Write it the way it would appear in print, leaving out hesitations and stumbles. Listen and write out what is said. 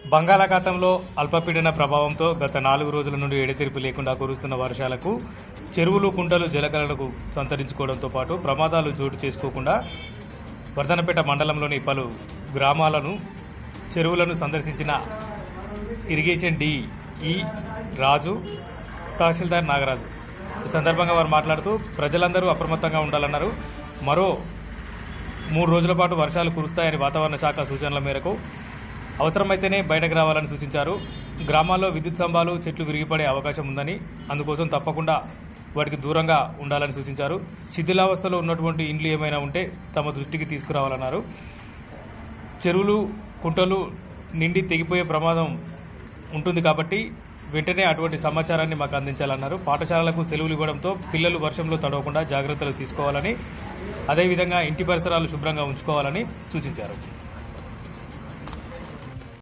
బంగాళాఖాతంలో అల్పపీడన ప్రభావంతో గత 4 రోజుల నుండి ఎడతెరిపి లేకుండా కురుస్తున్న వర్షాలకు చెరువులు, కుంటలు జలకళలకు సంతరించుకోవడంతో పాటు ప్రమాదాలు చోటు చేసుకోకుండా వర్ధనపేట మండలంలోని పలు గ్రామాలను చెరువులను సందర్శించిన ఇరిగేషన్ డిఈ రాజు, తహసీల్దార్ నాగరాజు. ఈ సందర్భంగా వారు మాట్లాడుతూ ప్రజలందరూ అప్రమత్తంగా ఉండాలన్నారు. మరో 3 రోజుల పాటు వర్షాలు కురుస్తాయని వాతావరణ శాఖ సూచనల మేరకు అవసరమైతేనే బయటకు రావాలని సూచించారు. గ్రామాల్లో విద్యుత్ స్తంభాలు, చెట్లు విరిగిపడే అవకాశం ఉందని, అందుకోసం తప్పకుండా వాటికి దూరంగా ఉండాలని సూచించారు. శిథిలావస్థలో ఉన్నటువంటి ఇండ్లు ఏమైనా ఉంటే తమ దృష్టికి తీసుకురావాలన్నారు. చెరువులు, కుంటలు నిండి తెగిపోయే ప్రమాదం ఉంటుంది కాబట్టి వెంటనే అటువంటి సమాచారాన్ని మాకు అందించాలన్నారు. పాఠశాలలకు సెలవులు ఇవ్వడంతో పిల్లలు వర్షంలో తడవకుండా జాగ్రత్తలు తీసుకోవాలని, అదేవిధంగా ఇంటి పరిసరాలు శుభ్రంగా ఉంచుకోవాలని సూచించారు.